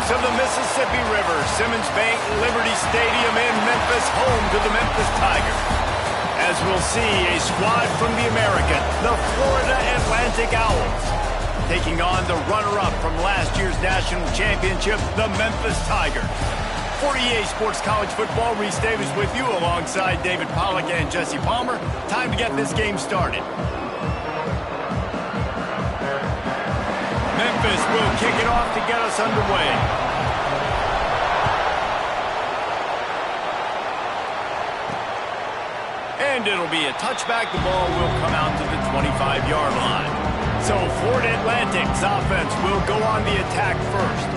banks of the Mississippi River, Simmons Bank Liberty Stadium in Memphis, home to the Memphis Tigers. As we'll see, a squad from the American, the Florida Atlantic Owls, taking on the runner-up from last year's national championship, the Memphis Tigers. For EA Sports College Football, Reese Davis with you alongside David Pollack and Jesse Palmer. Time to get this game started. Memphis will kick it off to get us underway. And it'll be a touchback. The ball will come out to the 25-yard line. So Florida Atlantic's offense will go on the attack first.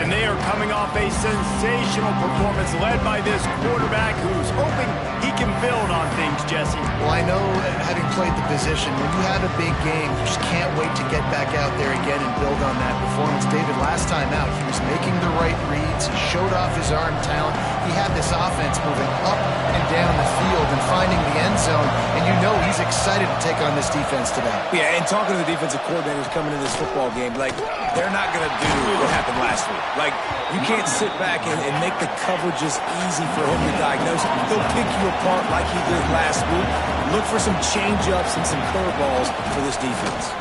And they are coming off a sensational performance led by this quarterback who's hoping he can build on things, Jesse. Well, I know, having played the position, when you have a big game, you just can't wait to get back out there again and build on that performance. David, last time out, he was making the right reads. He showed off his arm talent. He had this offense moving up and down the field and finding the end zone. And you know he's excited to take on this defense today. Yeah, and talking to the defensive coordinators coming into this football game, like, they're not going to do what happened last week. Like, you can't sit back and make the coverages easy for him to diagnose. He'll pick you apart like he did last week. Look for some change-ups and some curveballs for this defense.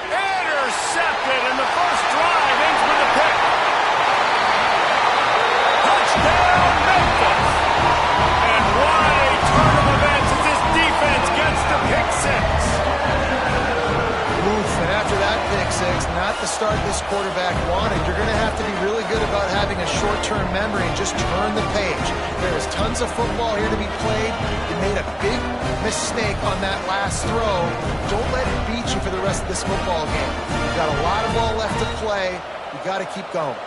Intercepted, and the first drive ends with a pick. Touchdown, Memphis! And what a turn of events as this defense gets the pick six. Oof, and after that pick six, not the start this quarterback wanted. You're going to have to be really good about having a short-term memory and just turn the page. There is tons of football here to be played. You made a big mistake on that last throw. Don't let it beat you for the rest of this football game. You've got a lot of ball left to play. You got to keep going.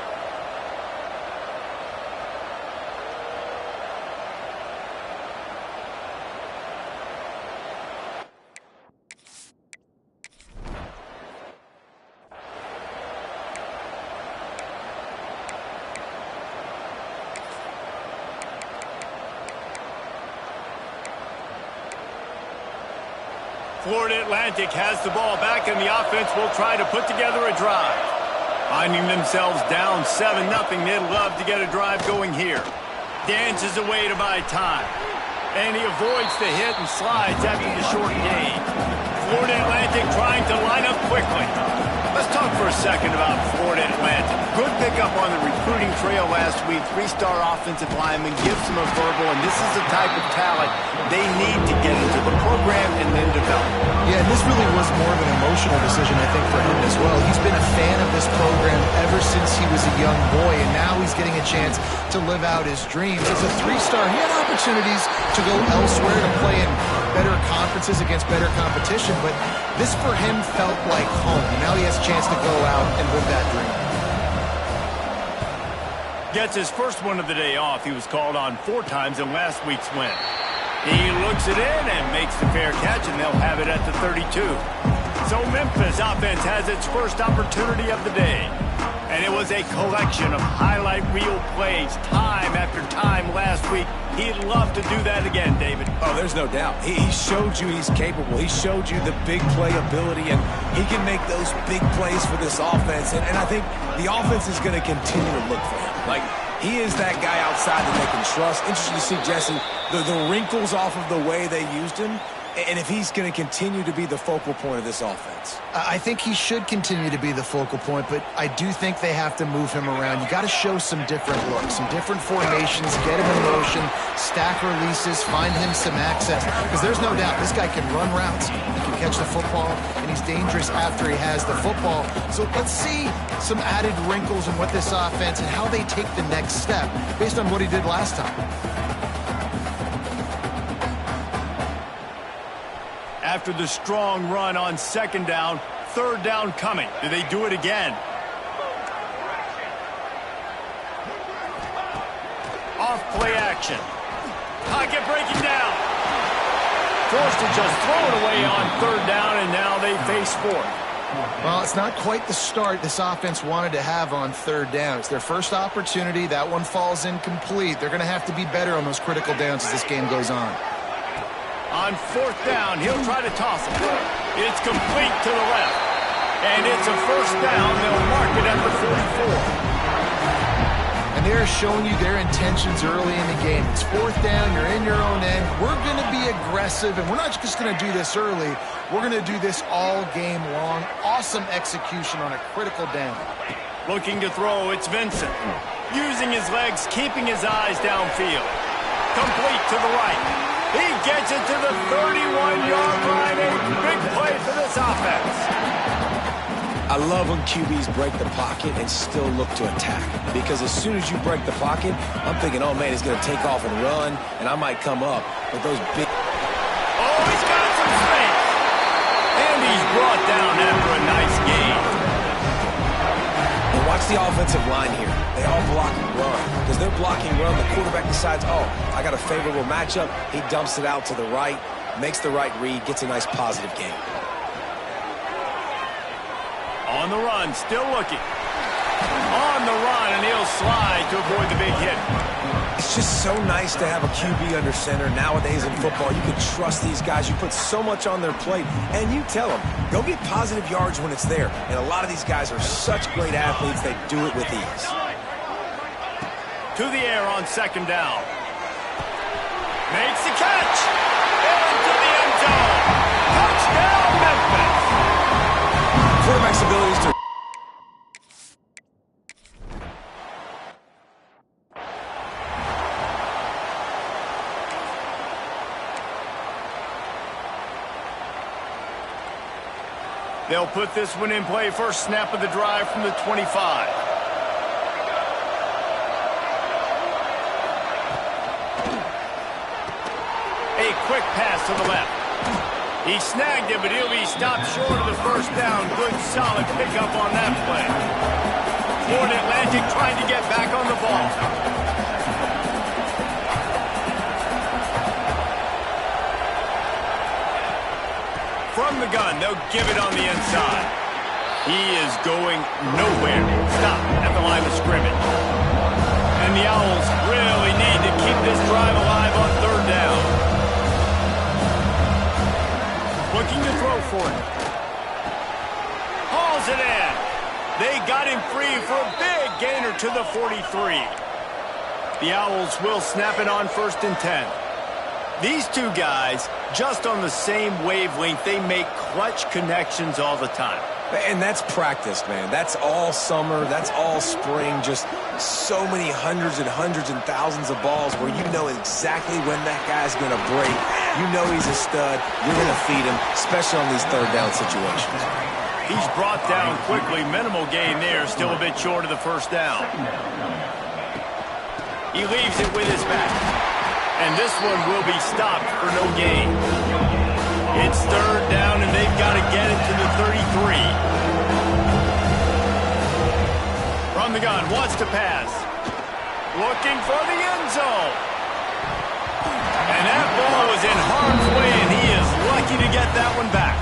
Florida Atlantic has the ball back, and the offense will try to put together a drive. Finding themselves down 7-0, they'd love to get a drive going here. Dances away to buy time. And he avoids the hit and slides after the short gain. Florida Atlantic trying to line up quickly. Let's talk for a second about Florida Atlantic. Good pickup on the recruiting trail last week. 3-star offensive lineman gives them a verbal, and this is the type of talent they need to get into the program and then develop. Yeah, and this really was more of an emotional decision, I think, for him as well. He's been a fan of this program ever since he was a young boy, and now he's getting a chance to live out his dreams. As a 3-star, he had opportunities to go elsewhere, to play in better conferences against better competition, but this for him felt like home. Now he has a chance to go out and live that dream. Gets his first one of the day off. He was called on 4 times in last week's win. He looks it in and makes the fair catch, and they'll have it at the 32. So Memphis offense has its first opportunity of the day. And it was a collection of highlight reel plays time after time last week. He'd love to do that again, David. Oh, there's no doubt. He showed you he's capable. He showed you the big play ability, and he can make those big plays for this offense. And I think the offense is going to continue to look for him. Like, he is that guy outside that they can trust. Interesting to see, Jesse, the wrinkles off of the way they used him, and if he's going to continue to be the focal point of this offense. I think he should continue to be the focal point, but I do think they have to move him around. You got to show some different looks, some different formations, get him in motion, stack releases, find him some access, because there's no doubt this guy can run routes, he can catch the football, and he's dangerous after he has the football. So let's see some added wrinkles in what this offense and how they take the next step based on what he did last time. After the strong run on 2nd down, 3rd down coming. Do they do it again? Off play action. Pocket breaking down. Forced to just throw it away on 3rd down, and now they face 4th. Well, it's not quite the start this offense wanted to have on 3rd down. It's their first opportunity. That one falls incomplete. They're going to have to be better on those critical downs as this game goes on. On 4th down, he'll try to toss it. It's complete to the left. And it's a 1st down. They'll mark it at the 44. showing you their intentions early in the game. It's fourth down, you're in your own end. We're going to be aggressive, and we're not just going to do this early. We're going to do this all game long. Awesome execution on a critical down. Looking to throw, it's Vincent. Using his legs, keeping his eyes downfield. Complete to the right. He gets it to the 31-yard line. A big play for this offense. I love when QBs break the pocket and still look to attack. Because as soon as you break the pocket, I'm thinking, oh, man, he's going to take off and run, and I might come up. But those big... Oh, he's got some space. And he's brought down after a nice gain. And watch the offensive line here. They all block and run. Because they're blocking run, the quarterback decides, oh, I got a favorable matchup. He dumps it out to the right, makes the right read, gets a nice positive gain. On the run, still looking. On the run, and he'll slide to avoid the big hit. It's just so nice to have a QB under center. Nowadays in football, you can trust these guys. You put so much on their plate, and you tell them, go get positive yards when it's there. And a lot of these guys are such great athletes, they do it with ease. To the air on second down. Makes the catch. Into the end zone. Touchdown, Memphis. Quarterback's abilities to... They'll put this one in play. First snap of the drive from the 25. A quick pass to the left. He snagged it, but he'll be stopped short of the first down. Good, solid pickup on that play. Florida Atlantic trying to get back on the ball. From the gun, they'll give it on the inside. He is going nowhere. Stop at the line of scrimmage. And the Owls really need to keep this drive alive on third down. Looking to throw for it. Hauls it in. They got him free for a big gainer to the 43. The Owls will snap it on 1st and 10. These two guys, just on the same wavelength, they make clutch connections all the time. And that's practice, man. That's all summer. That's all spring. Just so many hundreds and thousands of balls where you know exactly when that guy's going to break. You know he's a stud. You're going to feed him, especially on these third down situations. He's brought down quickly. Minimal gain there. Still a bit short of the first down. He leaves it with his back. And this one will be stopped for no gain. It's third down, and they've got to get it to the 33. From the gun, wants to pass. Looking for the end zone. And that ball was in harm's way, and he is lucky to get that one back.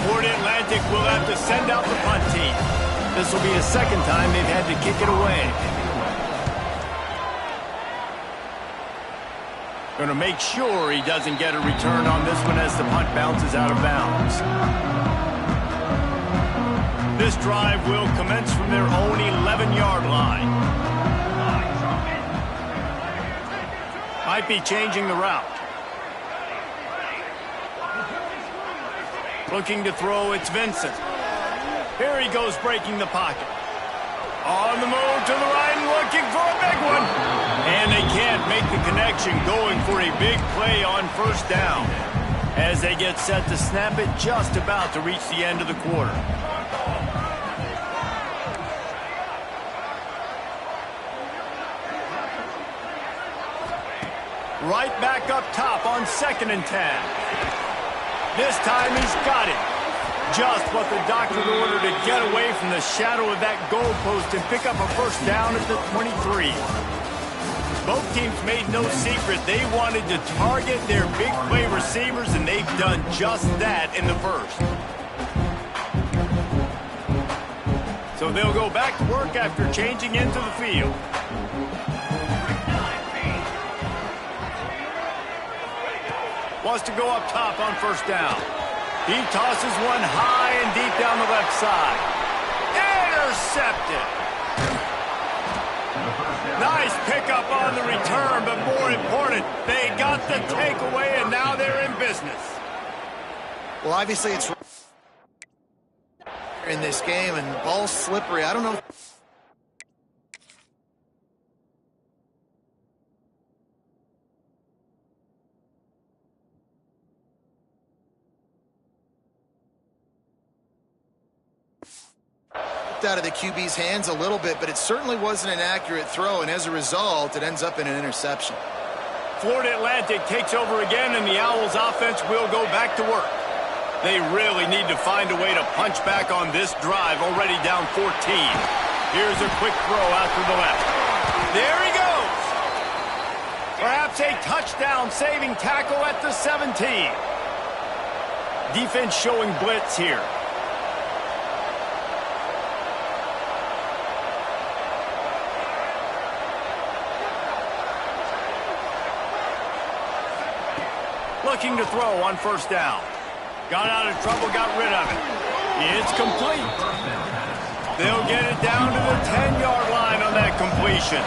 Florida Atlantic will have to send out the punt team. This will be the second time they've had to kick it away. Going to make sure he doesn't get a return on this one as the punt bounces out of bounds. This drive will commence from their own 11-yard line. Might be changing the route. Looking to throw, it's Vincent. Here he goes breaking the pocket. On the move to the right and looking for a big one. And they can't make the connection, going for a big play on first down. As they get set to snap it, just about to reach the end of the quarter. Right back up top on 2nd and 10. This time he's got it. Just what the doctor ordered to get away from the shadow of that goalpost and pick up a first down at the 23. Both teams made no secret they wanted to target their big play receivers, and they've done just that in the first. So they'll go back to work after changing into the field. Wants to go up top on first down. He tosses one high and deep down the left side. Intercepted. Nice pickup on the return, but more important, they got the takeaway, and now they're in business. Well, obviously it's in this game, and the ball's slippery. I don't know. Out of the QB's hands a little bit, but it certainly wasn't an accurate throw, and as a result, it ends up in an interception. Florida Atlantic takes over again, and the Owls offense will go back to work. They really need to find a way to punch back on this drive, already down 14. Here's a quick throw out to the left. There he goes! Perhaps a touchdown-saving tackle at the 17. Defense showing blitz here. Looking to throw on first down. Got out of trouble, got rid of it. It's complete. They'll get it down to the 10-yard line on that completion.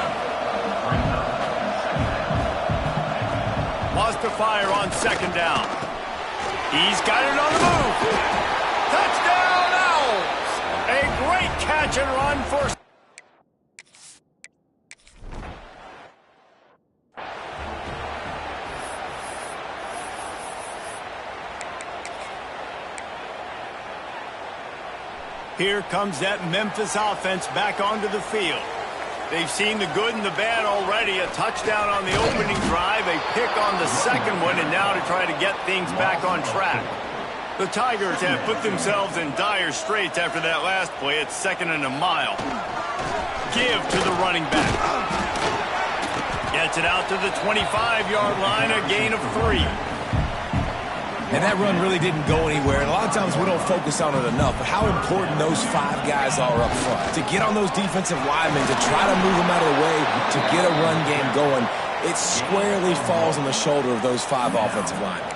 Lost to fire on second down. He's got it on the move. Touchdown, Owls! A great catch and run for... Here comes that Memphis offense back onto the field. They've seen the good and the bad already. A touchdown on the opening drive, a pick on the second one, and now to try to get things back on track. The Tigers have put themselves in dire straits after that last play. It's 2nd and a mile. Give to the running back. Gets it out to the 25-yard line, a gain of 3. And that run really didn't go anywhere, and a lot of times we don't focus on it enough, but how important those 5 guys are up front. To get on those defensive linemen, to try to move them out of the way, to get a run game going, it squarely falls on the shoulder of those 5 offensive linemen.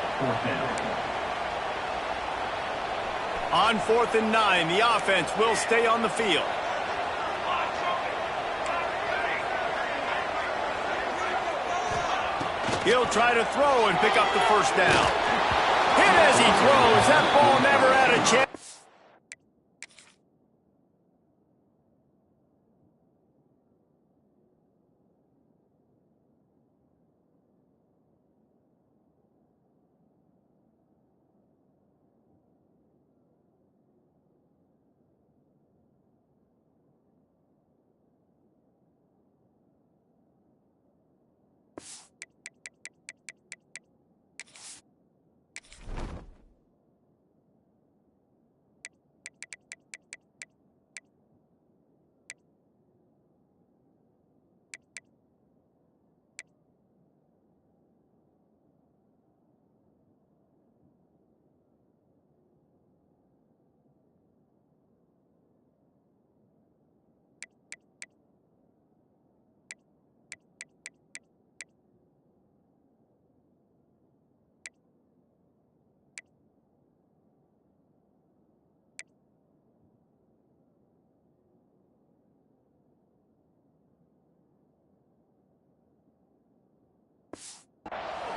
On 4th and 9, the offense will stay on the field. He'll try to throw and pick up the first down. Hit as he throws. That ball never had a chance.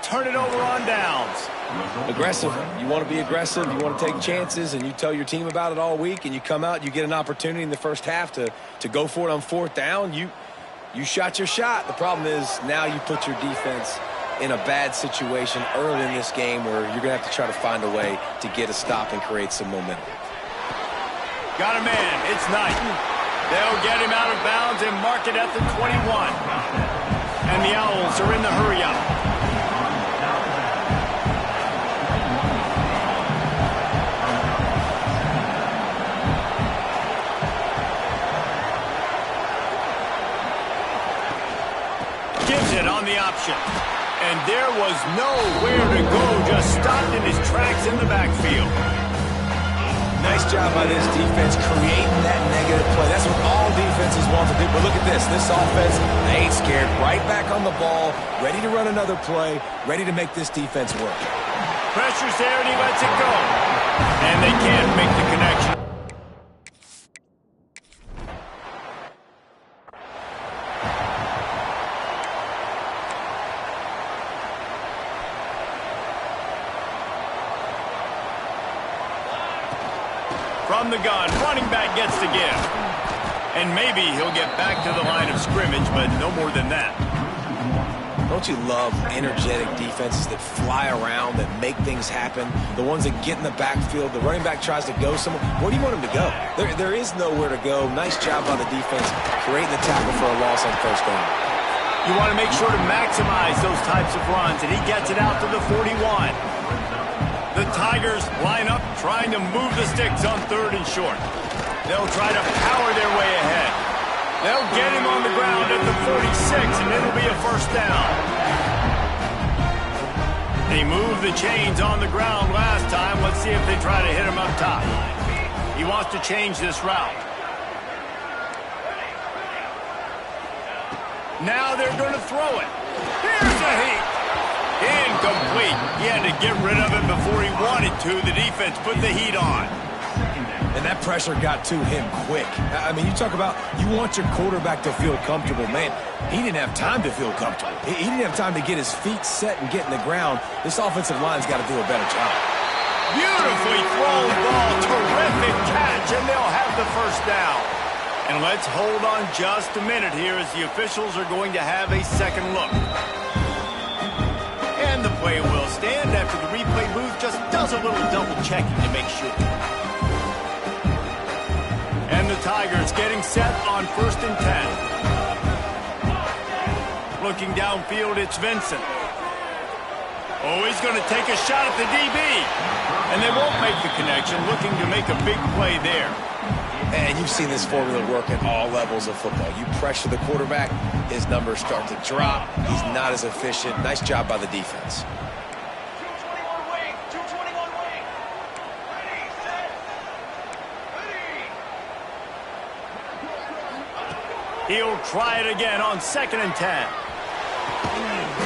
Turn it over on downs. Aggressive. You want to be aggressive. You want to take chances, and you tell your team about it all week, and you come out, you get an opportunity in the first half to go for it on 4th down. You shot your shot. The problem is now you put your defense in a bad situation early in this game where you're going to have to try to find a way to get a stop and create some momentum. Got a man. It's Knight. They'll get him out of bounds and mark it at the 21. And the Owls are in the hurry-up. Gives it on the option. And there was nowhere to go, just stopped in his tracks in the backfield. Nice job by this defense creating that negative play. That's what all defenses want to do. But look at this. This offense, they ain't scared. Right back on the ball, ready to run another play, ready to make this defense work. Pressure's there, and he lets it go. And they can't make the connection. From the gun, running back gets the give. And maybe he'll get back to the line of scrimmage, but no more than that. Don't you love energetic defenses that fly around, that make things happen? The ones that get in the backfield, the running back tries to go somewhere. Where do you want him to go? There is nowhere to go. Nice job by the defense, creating the tackle for a loss on first down. You want to make sure to maximize those types of runs, and he gets it out to the 41. The Tigers line up, trying to move the sticks on 3rd and short. They'll try to power their way ahead. They'll get him on the ground at the 46, and it'll be a first down. They moved the chains on the ground last time. Let's see if they try to hit him up top. He wants to change this route. Now they're going to throw it. Here's a heat. Incomplete. He had to get rid of it before he wanted to. The defense put the heat on. And that pressure got to him quick. I mean, you talk about you want your quarterback to feel comfortable. Man, he didn't have time to feel comfortable. He didn't have time to get his feet set and get in the ground. This offensive line's got to do a better job. Beautifully thrown ball. Terrific catch, and they'll have the first down. And let's hold on just a minute here as the officials are going to have a second look. And the play will stand after the replay booth just does a little double checking to make sure. And the Tigers getting set on 1st and 10. Looking downfield, it's Vincent. Oh, he's going to take a shot at the DB. And they won't make the connection, looking to make a big play there. And you've seen this formula work at all levels of football. You pressure the quarterback, his numbers start to drop. He's not as efficient. Nice job by the defense. He'll try it again on 2nd and 10.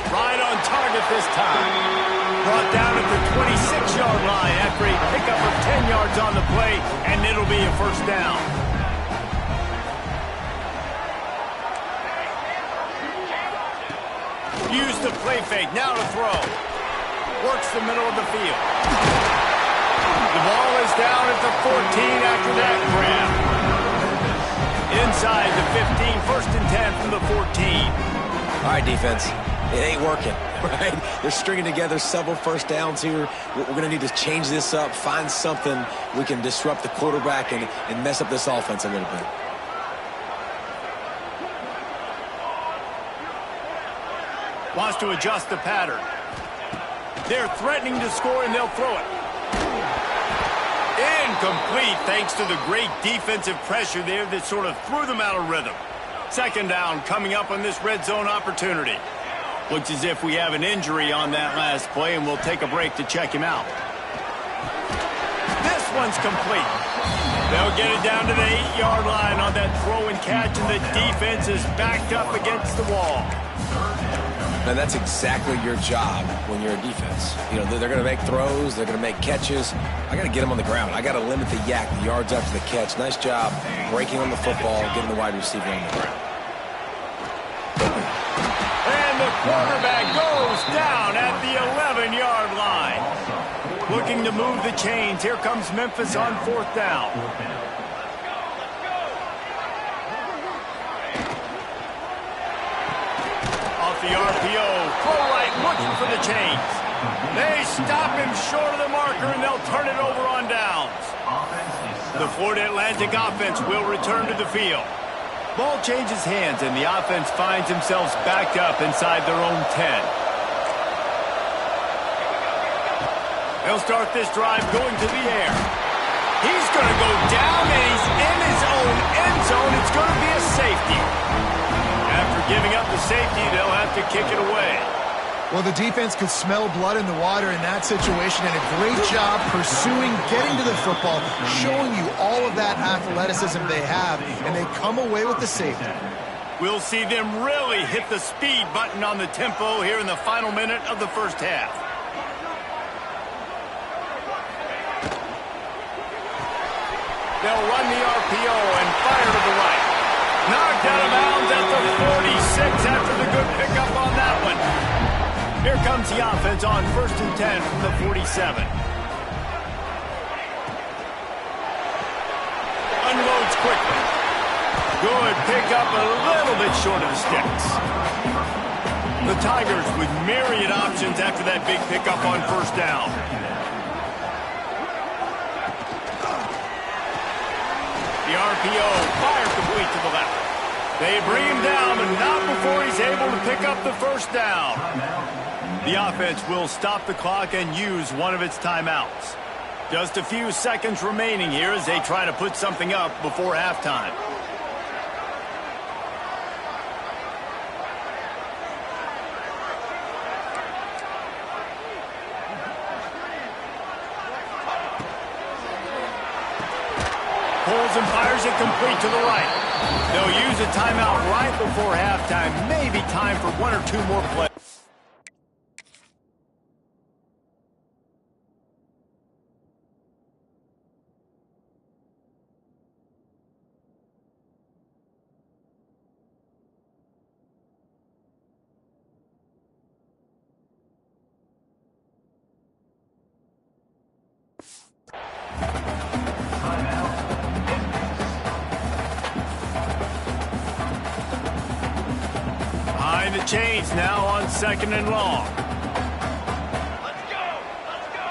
Right on target this time. Brought down at the 26-yard line after a pickup of 10 yards on the play, and it'll be a first down. Use the play fake, now to throw. Works the middle of the field. The ball is down at the 14 after that grab. Inside the 15, 1st and 10 from the 14. All right, defense. It ain't working, right? They're stringing together several first downs here. We're going to need to change this up, find something we can disrupt the quarterback and mess up this offense a little bit. Wants to adjust the pattern. They're threatening to score, and they'll throw it. Incomplete, thanks to the great defensive pressure there that sort of threw them out of rhythm. 2nd down coming up on this red zone opportunity. Looks as if we have an injury on that last play, and we'll take a break to check him out. This one's complete. They'll get it down to the 8-yard line on that throw and catch, and the defense is backed up against the wall. And that's exactly your job when you're a defense. You know, they're going to make throws, they're going to make catches. I got to get them on the ground. I got to limit the yak, the yards after the catch. Nice job breaking on the football, getting the wide receiver on the ground. And the quarterback goes down at the 11-yard line. Looking to move the chains. Here comes Memphis on 4th down. The RPO, throw right, looking for the chains. They stop him short of the marker, and they'll turn it over on downs. The Florida Atlantic offense will return to the field. Ball changes hands, and the offense finds themselves backed up inside their own 10. They'll start this drive going to the air. He's going to go down, and he's in his own end zone. It's going to be a safety. After giving up the safety, they'll have to kick it away. Well, the defense could smell blood in the water in that situation, and a great job pursuing, getting to the football, showing you all of that athleticism they have, and they come away with the safety. We'll see them really hit the speed button on the tempo here in the final minute of the first half. They'll run the RPO and fire to the right. Knocked out of bounds at the 46 after the good pickup on that one. Here comes the offense on 1st and 10 from the 47. Good pickup, a little bit short of the sticks. The Tigers with myriad options after that big pickup on first down. The RPO, fire complete to the left. They bring him down, but not before he's able to pick up the first down. The offense will stop the clock and use one of its timeouts. Just a few seconds remaining here as they try to put something up before halftime. Pulls and fires it complete to the right. They'll use a timeout right before halftime. Maybe time for one or two more plays. Behind the chains now on 2nd and long. Let's go! Let's go!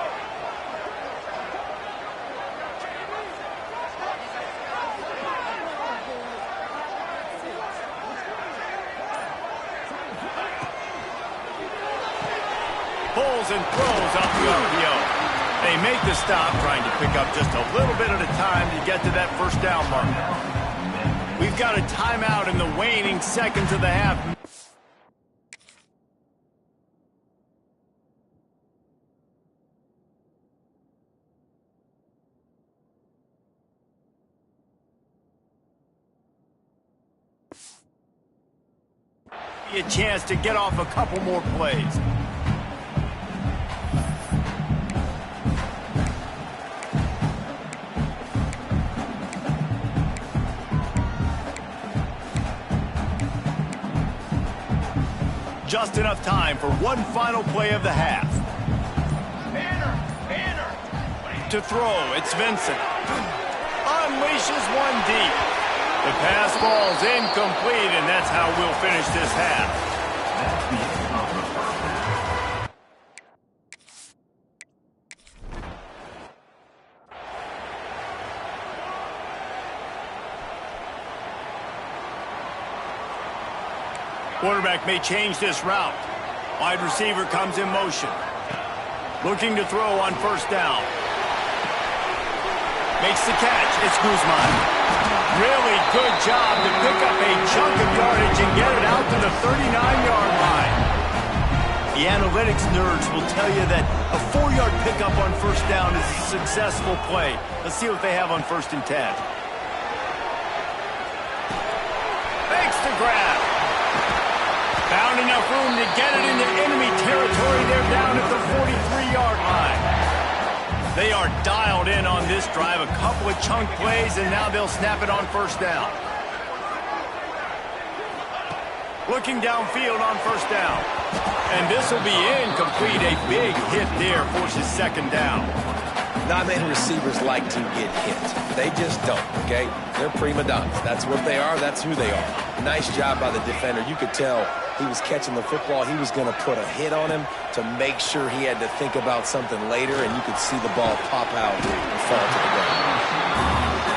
Pulls and throws off the RPO. They make the stop, trying to pick up just a little bit at a time to get to that first down mark. We've got a timeout in the waning seconds of the half. A chance to get off a couple more plays. Just enough time for one final play of the half. To throw, it's Vincent. Unleashes one deep. The pass ball's incomplete, and that's how we'll finish this half. Quarterback may change this route. Wide receiver comes in motion. Looking to throw on first down. Makes the catch. It's Guzman. Really good job to pick up a chunk of yardage and get it out to the 39-yard line. The analytics nerds will tell you that a 4-yard pickup on first down is a successful play. Let's see what they have on 1st and 10. Makes the grab. Found enough room to get it into enemy territory. They're down at the 43-yard line. They are dialed in on this drive. A couple of chunk plays, and now they'll snap it on first down. Looking downfield on first down. And this will be incomplete. A big hit there forces 2nd down. Not many receivers like to get hit. They just don't, okay? They're prima donnas. That's what they are. That's who they are. Nice job by the defender. You could tell he was catching the football. He was going to put a hit on him to make sure he had to think about something later, and you could see the ball pop out and fall to the ground.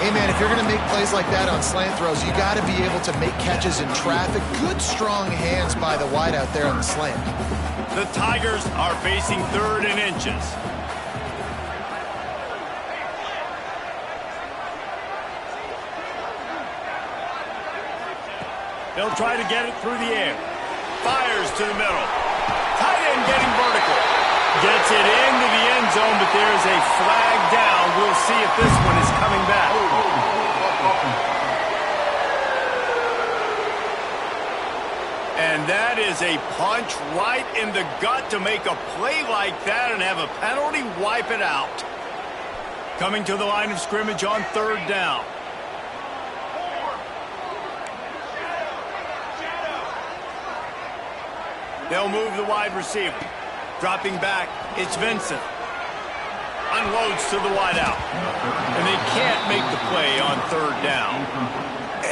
Hey, man, if you're going to make plays like that on slant throws, you got to be able to make catches in traffic. Good, strong hands by the wideout there on the slant. The Tigers are facing 3rd and inches. They'll try to get it through the air. Fires to the middle. Tight end getting vertical. Gets it into the end zone, but there is a flag down. We'll see if this one is coming back. And that is a punch right in the gut to make a play like that and have a penalty wipe it out. Coming to the line of scrimmage on 3rd down. They'll move the wide receiver. Dropping back, it's Vincent. Unloads to the wideout. And they can't make the play on 3rd down.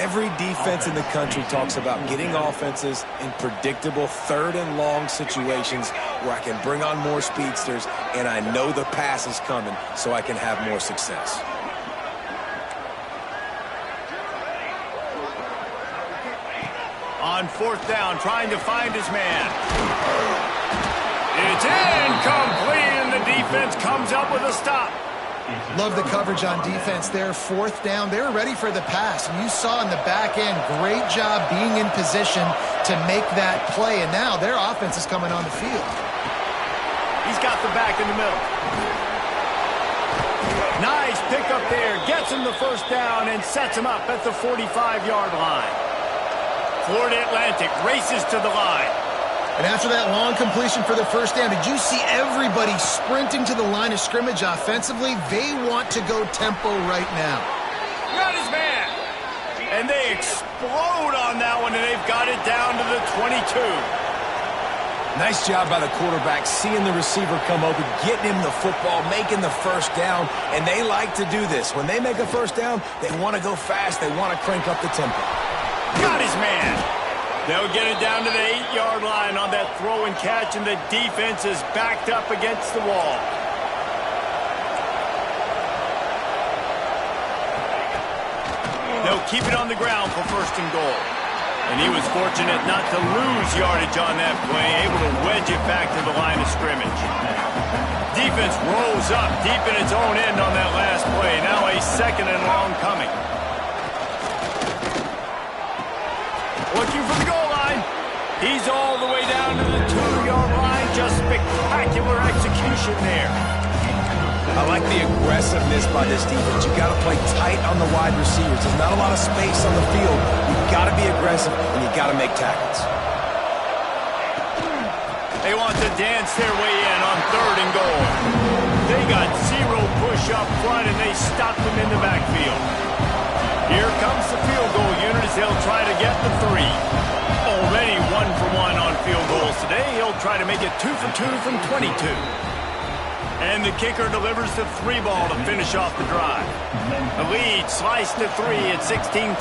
Every defense in the country talks about getting offenses in predictable third and long situations where I can bring on more speedsters and I know the pass is coming so I can have more success. On fourth down, trying to find his man. It's incomplete, and the defense comes up with a stop. Love the coverage on defense there. Fourth down, they were ready for the pass. And you saw in the back end, great job being in position to make that play. And now their offense is coming on the field. He's got the back in the middle. Nice pickup there. Gets him the first down and sets him up at the 45-yard line. Florida Atlantic races to the line. And after that long completion for the first down, did you see everybody sprinting to the line of scrimmage offensively? They want to go tempo right now. Got his man. And they explode on that one, and they've got it down to the 22. Nice job by the quarterback, seeing the receiver come open, getting him the football, making the first down, and they like to do this. When they make a first down, they want to go fast. They want to crank up the tempo. Got his man. They'll get it down to the 8-yard line on that throw and catch, and the defense is backed up against the wall. They'll keep it on the ground for first and goal. And he was fortunate not to lose yardage on that play, able to wedge it back to the line of scrimmage. Defense rolls up deep in its own end on that last play. Now a second and long coming. Looking for the goal line. He's all the way down to the 2-yard line. Just spectacular execution there. I like the aggressiveness by this defense. You got to play tight on the wide receivers. There's not a lot of space on the field. You've got to be aggressive, and you got to make tackles. They want to dance their way in on third and goal. They got zero push up front, and they stopped them in the backfield. Here comes the field goal unit as they'll try to get the 3. Already 1 for 1 on field goals today. He'll try to make it 2 for 2 from 22. And the kicker delivers the 3 ball to finish off the drive. The lead sliced to 3 at 16-13.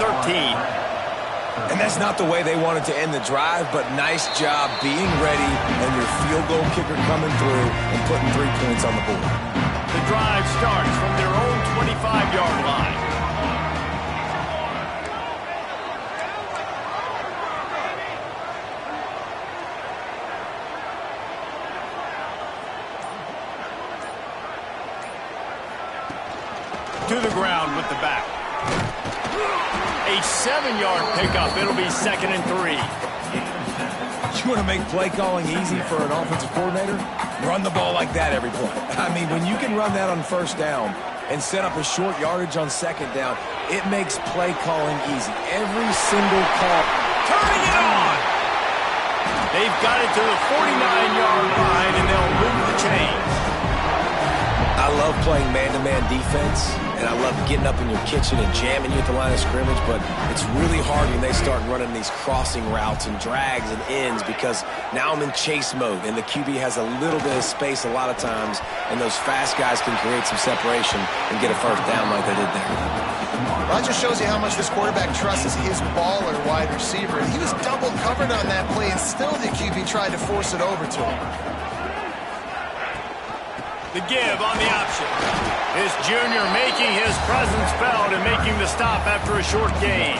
And that's not the way they wanted to end the drive, but nice job being ready and your field goal kicker coming through and putting 3 points on the board. The drive starts from their own 25-yard line. To the ground with the back. A 7-yard pickup. It'll be 2nd and 3. You want to make play calling easy for an offensive coordinator? Run the ball like that every play. I mean, when you can run that on first down and set up a short yardage on second down, it makes play calling easy. Every single call. Turning it on! They've got it to the 49-yard line, and they'll move the chains. I love playing man-to-man defense, and I love getting up in your kitchen and jamming you at the line of scrimmage, but it's really hard when they start running these crossing routes and drags and ends because now I'm in chase mode, and the QB has a little bit of space a lot of times, and those fast guys can create some separation and get a first down like they did there. Well, that just shows you how much this quarterback trusts his baller wide receiver. He was double covered on that play, and still the QB tried to force it over to him. The give on the option. This junior making his presence felt and making the stop after a short gain.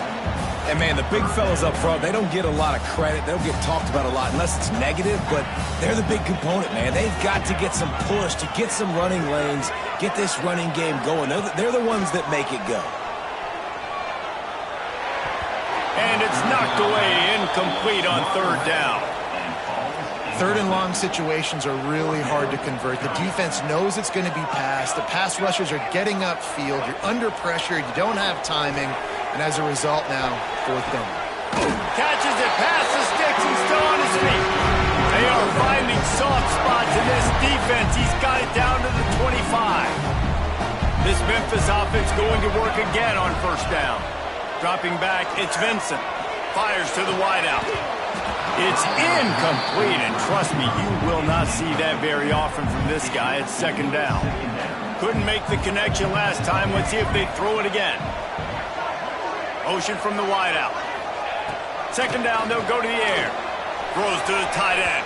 And, man, the big fellas up front, they don't get a lot of credit. They don't get talked about a lot unless it's negative, but they're the big component, man. They've got to get some push, to get some running lanes, get this running game going. They're the ones that make it go. And it's knocked away, incomplete on third down. Third and long situations are really hard to convert. The defense knows it's going to be passed. The pass rushers are getting upfield. You're under pressure. You don't have timing. And as a result now, fourth down. Catches it past the sticks and still on his feet. They are finding soft spots in this defense. He's got it down to the 25. This Memphis offense going to work again on first down. Dropping back, it's Vincent. Fires to the wideout. It's incomplete, and trust me, you will not see that very often from this guy. It's second down. Couldn't make the connection last time. Let's see if they throw it again. Motion from the wideout. Second down, they'll go to the air. Throws to the tight end.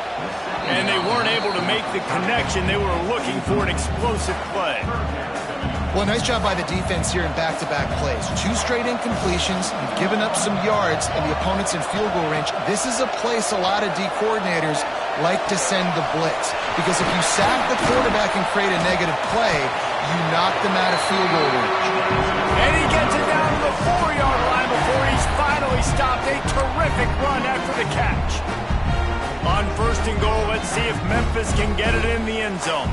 And they weren't able to make the connection. They were looking for an explosive play. Well, nice job by the defense here in back-to-back plays. 2 straight incompletions. You've given up some yards, and the opponent's in field goal range. This is a place a lot of D coordinators like to send the blitz. Because if you sack the quarterback and create a negative play, you knock them out of field goal range. And he gets it down to the 4-yard line before he's finally stopped. A terrific run after the catch. On first and goal, let's see if Memphis can get it in the end zone.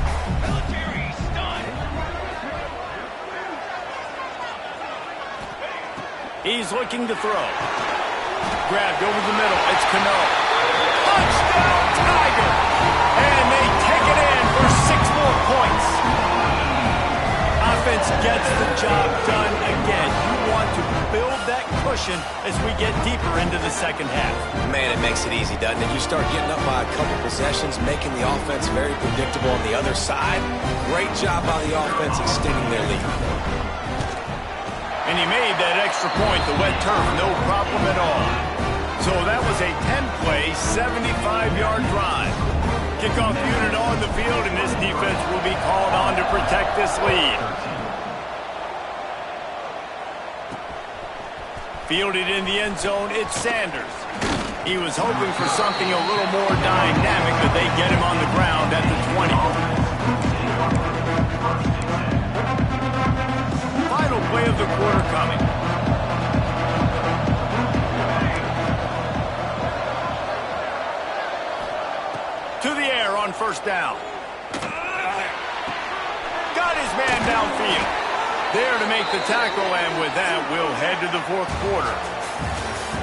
He's looking to throw. Grabbed over the middle. It's Cano. Touchdown, Tiger! And they take it in for 6 more points. Offense gets the job done again. You want to build that cushion as we get deeper into the second half. Man, it makes it easy, doesn't it? You start getting up by a couple possessions, making the offense very predictable on the other side. Great job by the offense extending their lead. And he made that extra point, the wet turf, no problem at all. So that was a 10-play, 75-yard drive. Kickoff unit on the field, and this defense will be called on to protect this lead. Fielded in the end zone, it's Sanders. He was hoping for something a little more dynamic, but they get him on the ground at the 20. Final play of the quarter coming. To the air on first down. Got his man downfield. There to make the tackle, and with that, we'll head to the fourth quarter.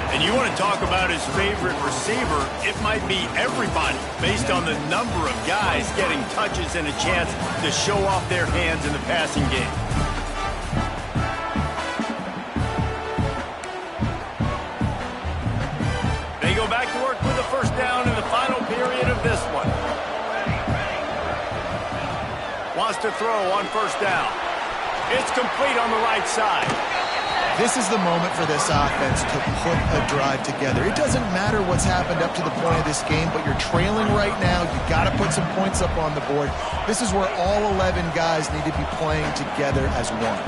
And you want to talk about his favorite receiver, it might be everybody, based on the number of guys getting touches and a chance to show off their hands in the passing game. They go back to work with the first down in the final period of this one. Wants to throw on first down. It's complete on the right side. This is the moment for this offense to put a drive together. It doesn't matter what's happened up to the point of this game, but you're trailing right now. You've got to put some points up on the board. This is where all 11 guys need to be playing together as one.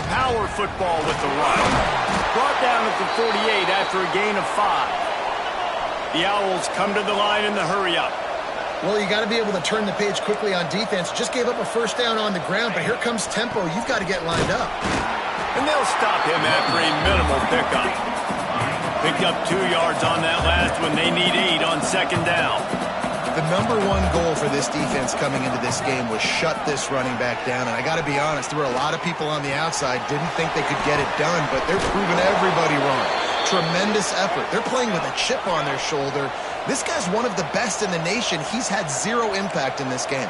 Power football with the run. Brought down at the 48 after a gain of 5. The Owls come to the line in the hurry-up. Well, you got to be able to turn the page quickly on defense. Just gave up a first down on the ground, but here comes tempo. You've got to get lined up. And they'll stop him after a minimal pickup. Picked up 2 yards on that last one. They need 8 on second down. The number 1 goal for this defense coming into this game was shut this running back down. And I got to be honest, there were a lot of people on the outside didn't think they could get it done, but they're proving everybody wrong. Tremendous effort. They're playing with a chip on their shoulder. This guy's one of the best in the nation. He's had 0 impact in this game.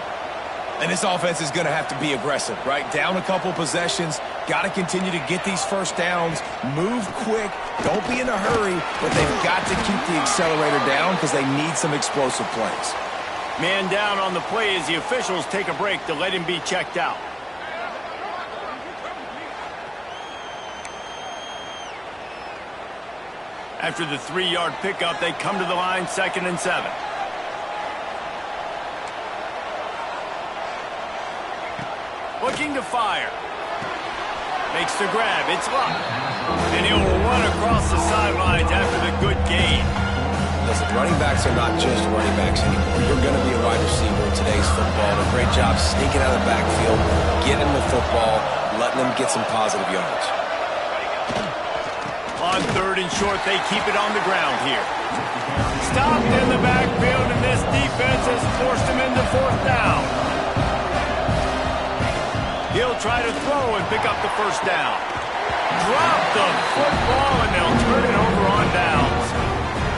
And this offense is going to have to be aggressive, right? Down a couple possessions. Got to continue to get these first downs. Move quick. Don't be in a hurry. But they've got to keep the accelerator down because they need some explosive plays. Man down on the play as the officials take a break to let him be checked out. After the 3-yard pickup, they come to the line, 2nd and 7. Looking to fire. Makes the grab. It's Luck. And he'll run across the sidelines after the good gain. Listen, running backs are not just running backs anymore. You're going to be a wide receiver in today's football. A great job sneaking out of the backfield, getting the football, letting them get some positive yards. On 3rd and short, they keep it on the ground here. Stopped in the backfield, and this defense has forced him into 4th down. He'll try to throw and pick up the first down. Drop the football, and they'll turn it over on downs.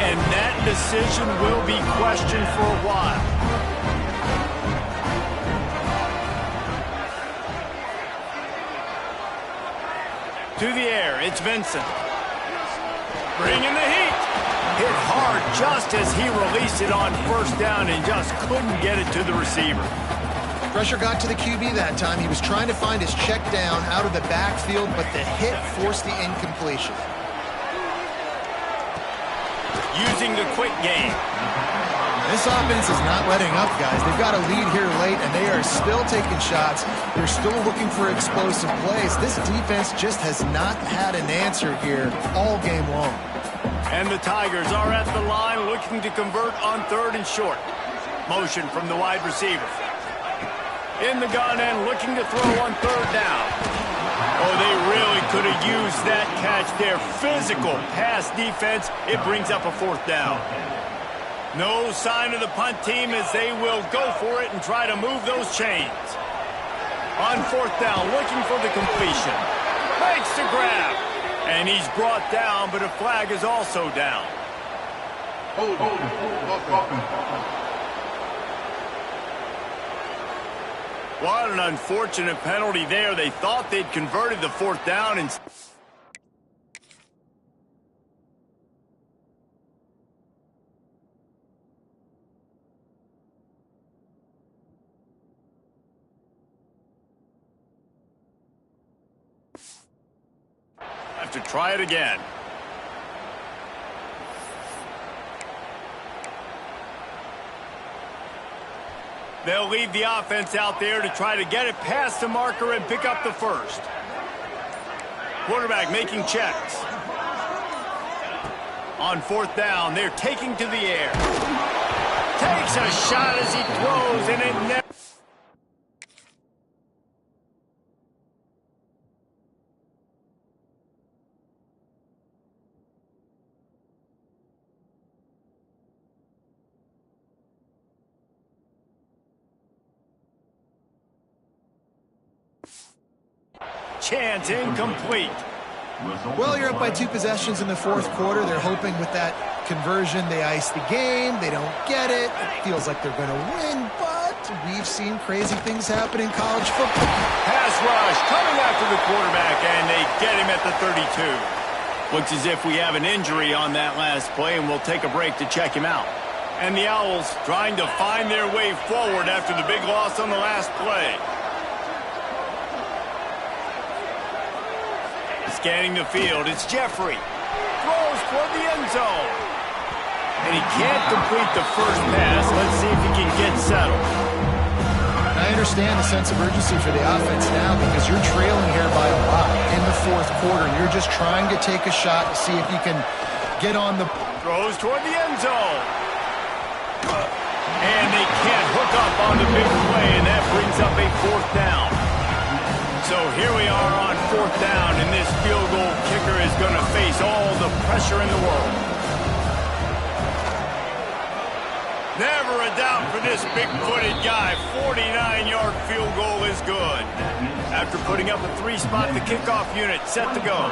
And that decision will be questioned for a while. To the air, it's Vincent. Bringing the heat. Hit hard just as he released it on first down and just couldn't get it to the receiver. Pressure got to the QB that time. He was trying to find his check down out of the backfield, but the hit forced the incompletion. Using the quick game. This offense is not letting up, guys. They've got a lead here late, and they are still taking shots. They're still looking for explosive plays. This defense just has not had an answer here all game long. And the Tigers are at the line looking to convert on 3rd and short. Motion from the wide receiver. In the gun and looking to throw on 3rd down. Oh, they really could have used that catch there. Physical pass defense. It brings up a 4th down. No sign of the punt team as they will go for it and try to move those chains. On 4th down, looking for the completion. Makes the grab. And he's brought down, but a flag is also down. What an unfortunate penalty there. They thought they'd converted the 4th down and... have to try it again. They'll leave the offense out there to try to get it past the marker and pick up the 1st. Quarterback making checks. On 4th down, they're taking to the air. Takes a shot as he throws, and it never... Chance incomplete. Well, you're up by 2 possessions in the 4th quarter. They're hoping with that conversion they ice the game. They don't get it. It feels like they're going to win, but we've seen crazy things happen in college football. Pass rush coming after the quarterback, and they get him at the 32. Looks as if we have an injury on that last play, and we'll take a break to check him out. And the Owls trying to find their way forward after the big loss on the last play. Scanning the field, it's Jeffrey. Throws toward the end zone. And he can't complete the first pass. Let's see if he can get settled. I understand the sense of urgency for the offense now because you're trailing here by a lot in the 4th quarter. You're just trying to take a shot to see if you can get on the... Throws toward the end zone. And they can't hook up on the big play, and that brings up a 4th down. So here we are on 4th down, and this field goal kicker is going to face all the pressure in the world. Never a doubt for this big-footed guy. 49-yard field goal is good. After putting up a 3-spot, the kickoff unit set to go.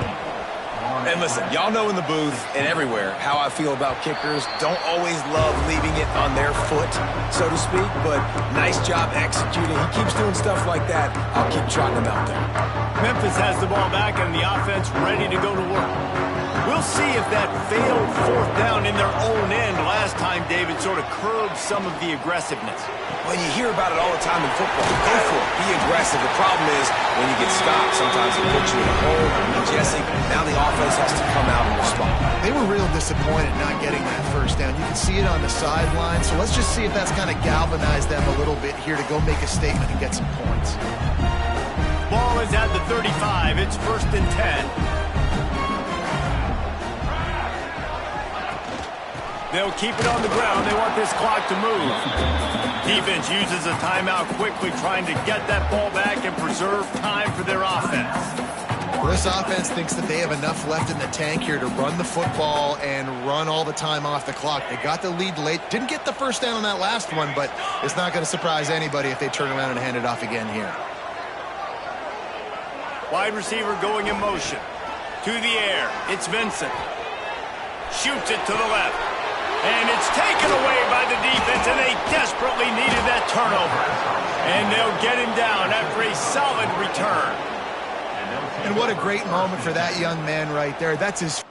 And listen, y'all know in the booth and everywhere how I feel about kickers. Don't always love leaving it on their foot, so to speak, but nice job executing. He keeps doing stuff like that. I'll keep trotting him out there. Memphis has the ball back and the offense ready to go to work. We'll see if that failed 4th down in their own end last time, David, sort of curbed some of the aggressiveness. Well, you hear about it all the time in football. Go for it. Be aggressive. The problem is when you get stopped, sometimes it puts you in a hole. And Jesse, now the offense has to come out and respond. They were real disappointed not getting that 1st down. You can see it on the sideline. So let's just see if that's kind of galvanized them a little bit here to go make a statement and get some points. Ball is at the 35. It's 1st and 10. They'll keep it on the ground. They want this clock to move. Defense uses a timeout quickly, trying to get that ball back and preserve time for their offense. Well, this offense thinks that they have enough left in the tank here to run the football and run all the time off the clock. They got the lead late. Didn't get the 1st down on that last one, but it's not going to surprise anybody if they turn around and hand it off again here. Wide receiver going in motion. To the air. It's Vincent. Shoots it to the left. And it's taken away by the defense, and they desperately needed that turnover. And they'll get him down after a solid return. And what a great moment for that young man right there. That's his...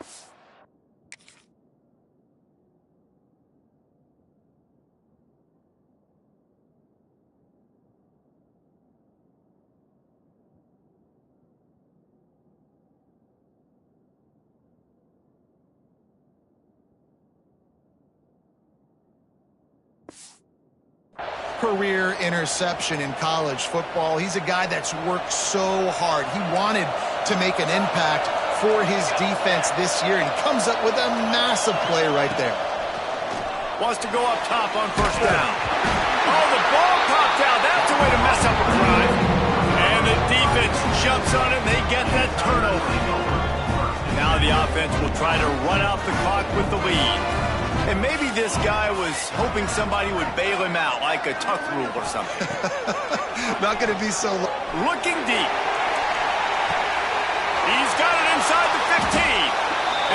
career interception in college football. He's a guy that's worked so hard. He wanted to make an impact for his defense this year, and he comes up with a massive play right there. Wants to go up top on first down. Oh, the ball popped out. That's a way to mess up a drive. And the defense jumps on it, and they get that turnover. Now the offense will try to run out the clock with the lead. And maybe this guy was hoping somebody would bail him out, like a tuck rule or something. Not going to be so... Looking deep. He's got it inside the 15.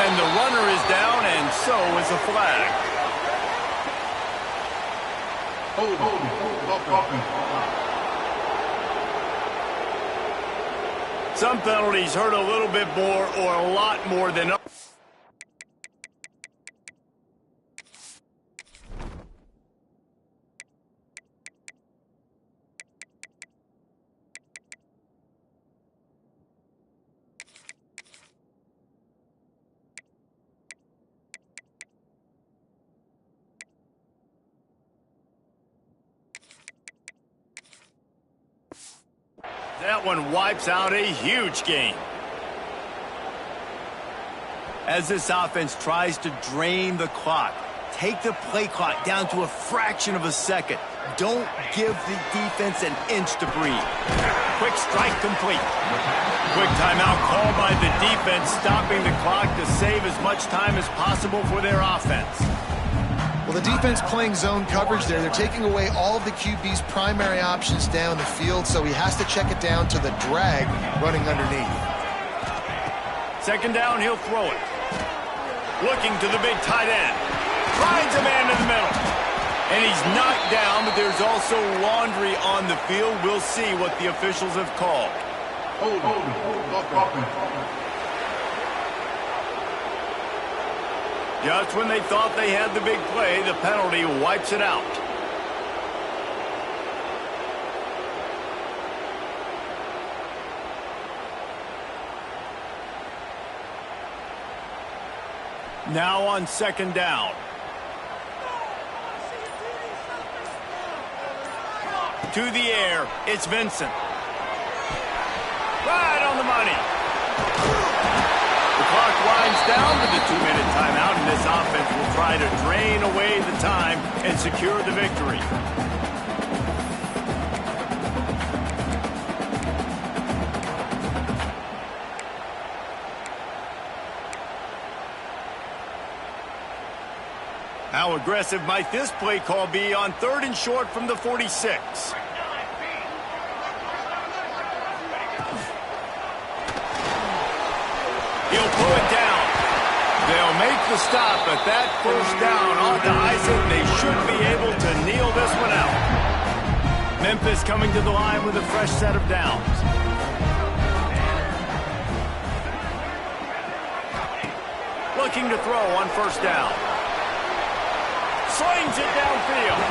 And the runner is down, and so is a flag. Some penalties hurt a little bit more or a lot more than others. That one wipes out a huge gain. As this offense tries to drain the clock, take the play clock down to a fraction of a second. Don't give the defense an inch to breathe. Quick strike complete. Quick timeout called by the defense, stopping the clock to save as much time as possible for their offense. Well, the defense playing zone coverage there. They're taking away all of the QB's primary options down the field, so he has to check it down to the drag running underneath. Second down, he'll throw it. Looking to the big tight end. Finds a man in the middle. And he's knocked down, but there's also laundry on the field. We'll see what the officials have called. Just when they thought they had the big play, the penalty wipes it out. Now on second down. To the air, it's Vincent. Right on the money. The clock winds down with a 2-minute timeout, and this offense will try to drain away the time and secure the victory. How aggressive might this play call be on 3rd and short from the 46? He'll pull it down. They'll make the stop, but that first down onto Isaac, they should be able to kneel this one out. Memphis coming to the line with a fresh set of downs. Looking to throw on first down. Slings it downfield.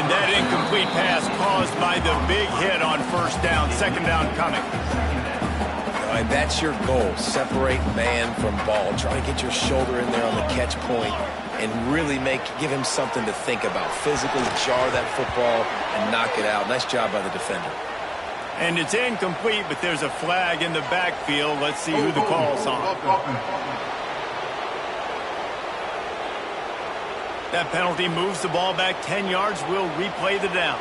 And that incomplete pass caused by the big hit on first down. Second down coming. All right, that's your goal. Separate man from ball. Try to get your shoulder in there on the catch point and really give him something to think about. Physically jar that football and knock it out. Nice job by the defender. And it's incomplete, but there's a flag in the backfield. Let's see who the call's on. That penalty moves the ball back 10 yards. We'll replay the down.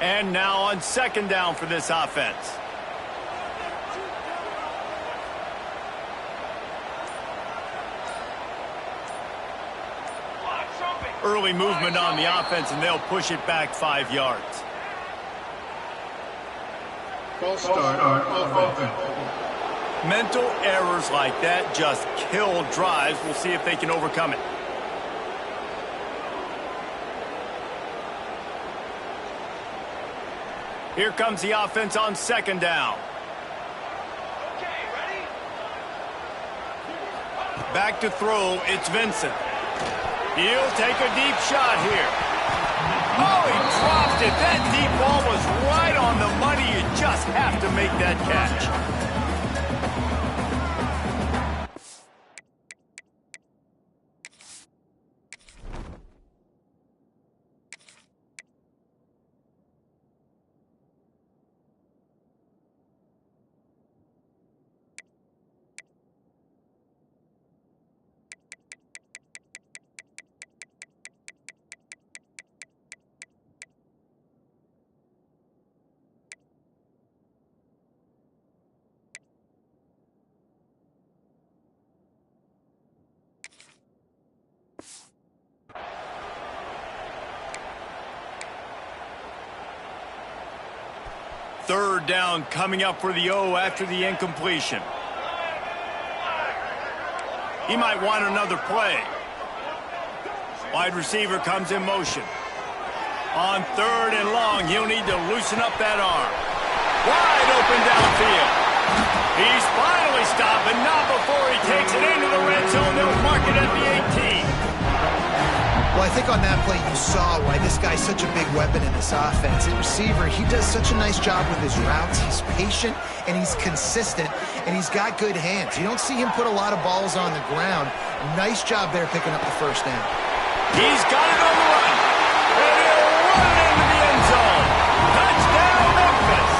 And now on second down for this offense. Early movement on the offense, and they'll push it back 5 yards. False start on offense. Mental errors like that just kill drives. We'll see if they can overcome it. Here comes the offense on second down. Okay, ready? Back to throw, it's Vincent. He'll take a deep shot here. Oh, he dropped it. That deep ball was right on the money. You just have to make that catch. Third down coming up for the O after the incompletion. He might want another play. Wide receiver comes in motion. On third and long, he'll need to loosen up that arm. Wide open downfield. He's finally stopped, but not before he takes it into the red zone. They'll mark it at the 18. Well, I think on that play you saw why this guy's such a big weapon in this offense. At receiver, he does such a nice job with his routes. He's patient, and he's consistent, and he's got good hands. You don't see him put a lot of balls on the ground. Nice job there picking up the first down. He's got it on the run. And he'll run it into the end zone. Touchdown, Memphis.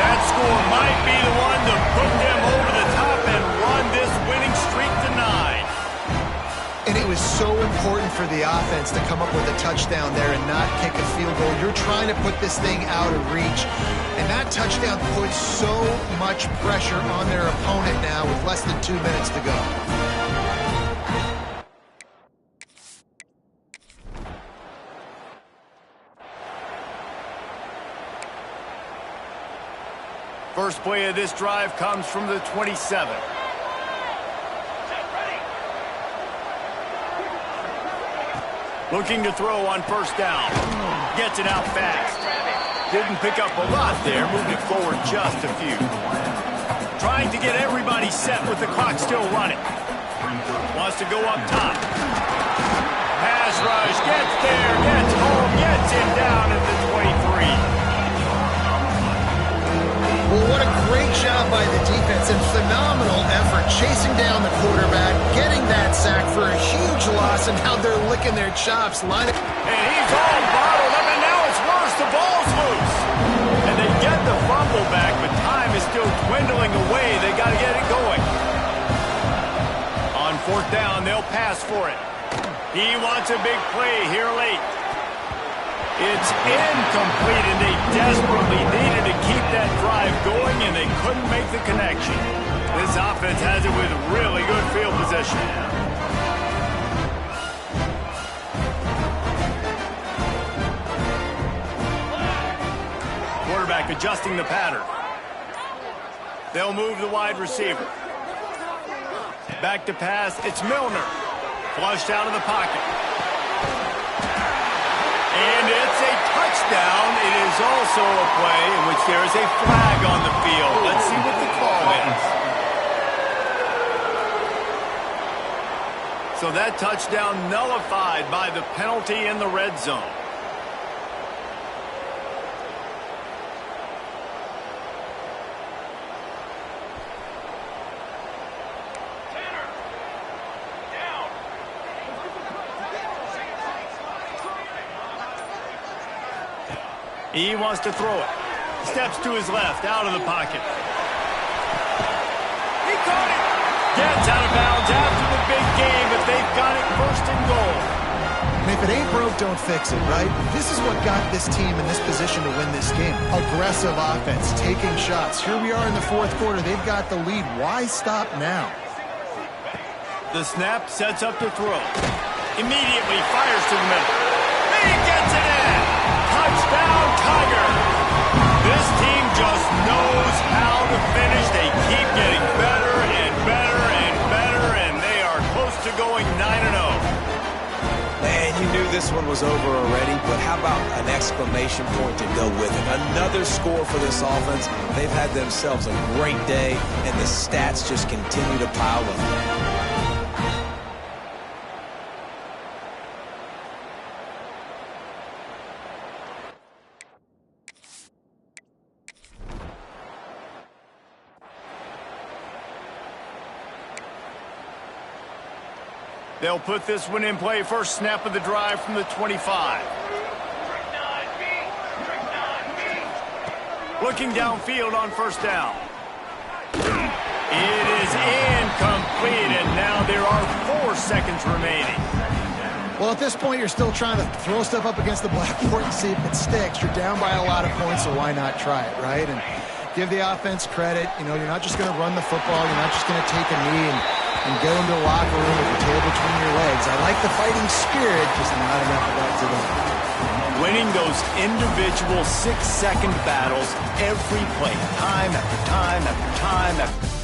That score might be the one to put them over the top and run this winning streak to 9. And it was so important for the offense to come up with a touchdown there and not kick a field goal. You're trying to put this thing out of reach. And that touchdown puts so much pressure on their opponent now with less than 2 minutes to go. First play of this drive comes from the 27. Looking to throw on first down. Gets it out fast. Didn't pick up a lot there, moving forward just a few. Trying to get everybody set with the clock still running. Wants to go up top. Pass rush, gets there, gets home, gets it down at the 23. Well, what a great job by the defense and phenomenal effort chasing down the quarterback, getting that sack for a huge loss, and now they're licking their chops. And he's all bottled up, and now it's worse. The ball's loose. And they get the fumble back, but time is still dwindling away. They got to get it going. On fourth down, they'll pass for it. He wants a big play here late. It's incomplete, and they desperately needed to keep that drive going, and they couldn't make the connection. This offense has it with really good field position. Quarterback adjusting the pattern. They'll move the wide receiver. Back to pass, it's Milner. Flushed out of the pocket. And it's a touchdown. It is also a play in which there is a flag on the field. Let's see what the call is. So that touchdown nullified by the penalty in the red zone. He wants to throw it. Steps to his left, out of the pocket. He caught it. Gets out of bounds after the big game, but they've got it first and goal. And if it ain't broke, don't fix it, right? This is what got this team in this position to win this game. Aggressive offense, taking shots. Here we are in the fourth quarter. They've got the lead. Why stop now? The snap sets up to throw. Immediately fires to the middle. He gets it in. Touchdown, Tiger. This team just knows how to finish. They keep getting better and better and better, and they are close to going 9-0. Man, you knew this one was over already, but how about an exclamation point to go with it? Another score for this offense. They've had themselves a great day, and the stats just continue to pile up. They'll put this one in play. First snap of the drive from the 25. Looking downfield on first down. It is incomplete, and now there are 4 seconds remaining. Well, at this point, you're still trying to throw stuff up against the blackboard and see if it sticks. You're down by a lot of points, so why not try it, right? And give the offense credit. You know, you're not just going to run the football. You're not just going to take a knee and go into the locker room with your tail between your legs. I like the fighting spirit, just not enough of that today. winning those individual 6-second battles every play, time after time after time after